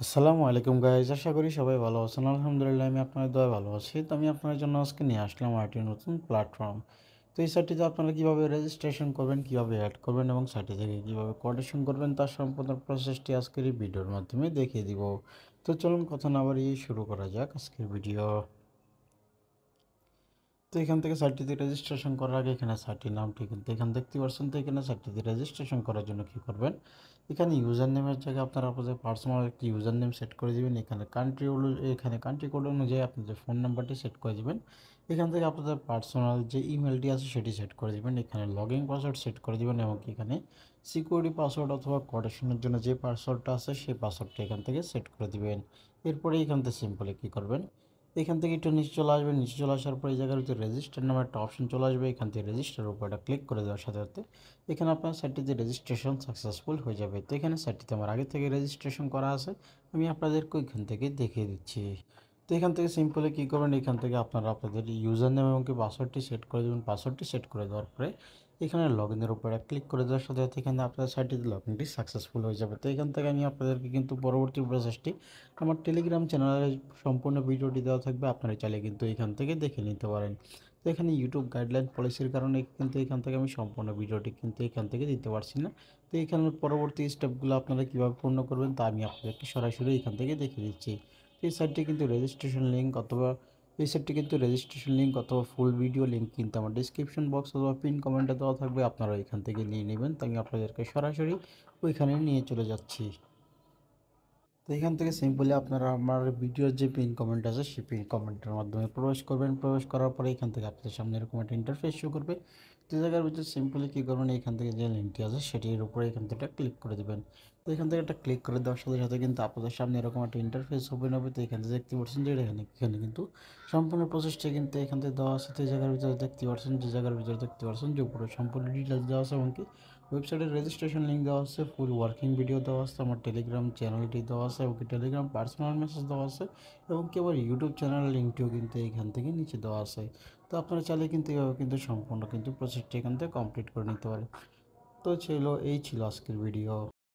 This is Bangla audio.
আসসালামু আলাইকুম গাইজ, আশা করি সবাই ভালো আছেন। আলহামদুলিল্লাহ আমি আপনাদের দয়া ভালো আছি। তো আমি আপনাদের জন্য আজকে নিয়ে আসলাম আরেকটি নতুন প্ল্যাটফর্ম। তো এই সাইটটিতে আপনারা কীভাবে রেজিস্ট্রেশন করবেন, কীভাবে অ্যাড করবেন এবং সাইটটি থেকে কীভাবে কোটেশন করবেন তার সম্পূর্ণ প্রসেসটি আজকের এই ভিডিওর মাধ্যমে দেখিয়ে দিব। তো চলুন কথা না বাড়িয়ে শুরু করা যাক আজকের ভিডিও। তো এখান থেকে সাইটটিতে রেজিস্ট্রেশন করার আগে এখানে সাইটটির নামটি কিন্তু এখানে দেখতে পাচ্ছেন। তো এখানে সাইটটিতে রেজিস্ট্রেশন করার জন্য কী করবেন, এখানে ইউজার নেমের জায়গায় আপনারা আপনাদের পার্সোনাল একটি ইউজার নেম সেট করে দেবেন। এখানে কান্ট্রি কোড অনুযায়ী আপনাদের ফোন নাম্বারটি সেট করে দেবেন। এখান থেকে আপনাদের পার্সোনাল যে ইমেলটি আছে সেটি সেট করে দেবেন। এখানে লগ ইন পাসওয়ার্ড সেট করে দেবেন এবং এখানে সিকিউরিটি পাসওয়ার্ড অথবা কোটেশনের জন্য যে পাসওয়ার্ডটা আছে সেই পাসওয়ার্ডটা এখান থেকে সেট করে দেবেন। এরপরে এখান থেকে সিম্পলি কী করবেন, এখান থেকে একটু নিচে চলে আসবেন। নিচে চলে আসার পর এই জায়গার ভিতরে রেজিস্টার নামে একটা অপশন চলে আসবে। এখান থেকে রেজিস্টারের উপর এটা ক্লিক করে দেওয়ার সাথে সাথে এখানে আপনার সাইটটিতে রেজিস্ট্রেশন সাকসেসফুল হয়ে যাবে। তো এখানে সাইটটিতে আমার আগে থেকে রেজিস্ট্রেশন করা আছে, আমি আপনাদেরকে এখান থেকে দেখিয়ে দিচ্ছি। তো এখান থেকে সিম্পলি কী করবেন, এখান থেকে আপনারা আপনাদের ইউজার নেম এবং পাসওয়ার্ডটি সেট করে দেবেন। পাসওয়ার্ডটি সেট করে দেওয়ার পরে এখানে লগ ইনের উপরে ক্লিক করে দেওয়ার সাথে সাথে এখানে আপনাদের সাইটটিতে লগ ইনটি সাকসেসফুল হয়ে যাবে। তো এখান থেকে আমি আপনাদেরকে কিন্তু পরবর্তী প্রসেসটি আমার টেলিগ্রাম চ্যানেলে সম্পূর্ণ ভিডিওটি দেওয়া থাকবে, আপনারা চাইলে কিন্তু এখান থেকে দেখে নিতে পারেন। তো এখানে ইউটিউব গাইডলাইন পলিসির কারণে কিন্তু এখান থেকে আমি সম্পূর্ণ ভিডিওটি কিন্তু এখান থেকে দিতে পারছি না। তো এখানের পরবর্তী স্টেপগুলো আপনারা কীভাবে পূর্ণ করবেন তা আমি আপনাদেরকে সরাসরি এখান থেকে দেখিয়ে দিচ্ছি। এই সাইটটি কিন্তু রেজিস্ট্রেশন লিঙ্ক অথবা ফুল ভিডিও লিঙ্ক কিন্তু আমার ডিসক্রিপশন বক্স অথবা পিন কমেন্টে দেওয়া থাকবে, আপনারা এখান থেকে নিয়ে নেবেন। তো আমি আপনাদেরকে সরাসরি ওইখানে নিয়ে চলে যাচ্ছি। তো এখান থেকে সিম্পলি আপনারা আমার ভিডিওর যে পিন কমেন্ট আছে সেই পিন কমেন্টের মাধ্যমে প্রবেশ করবেন। প্রবেশ করার পরে এখান থেকে আপনাদের সামনে এরকম একটা ইন্টারফেস শো করবে। যে জায়গার ভিতরে সিম্পলি কী করবেন, এখান থেকে যে লিঙ্কটি আছে সেটির উপরে এখান থেকে ক্লিক করে দেবেন। তো এখান থেকে একটা ক্লিক করে দেওয়ার সাথে সাথে কিন্তু আপনাদের সামনে এরকম একটা ইন্টারফেস ওপেন হবে। তো এখান থেকে দেখতে পাচ্ছেন যে এখানে কিন্তু সম্পূর্ণ প্রসেসটা কিন্তু এখান থেকে দেওয়া আছে। তো এই জায়গার ভিতরে দেখতে পাচ্ছেন যে উপরে সম্পূর্ণ ডিটেলস দেওয়া আছে, এমনকি ওয়েবসাইটের রেজিস্ট্রেশন লিঙ্ক দেওয়া আছে, ফুল ওয়ার্কিং ভিডিও দেওয়া আছে, আমার টেলিগ্রাম চ্যানেলটি দেওয়া আছে এবং টেলিগ্রাম পার্সোনাল মেসেজ দেওয়া আছে এবং কি আবার ইউটিউব চ্যানেলের লিঙ্কটিও কিন্তু এইখান থেকে নিচে দেওয়া আছে। তো আপনারা চাইলে কিন্তু এভাবে কিন্তু সম্পূর্ণ কিন্তু প্রসেসটি এখান থেকে কমপ্লিট করে নিতে পারেন। তো এই ছিল আজকের ভিডিও।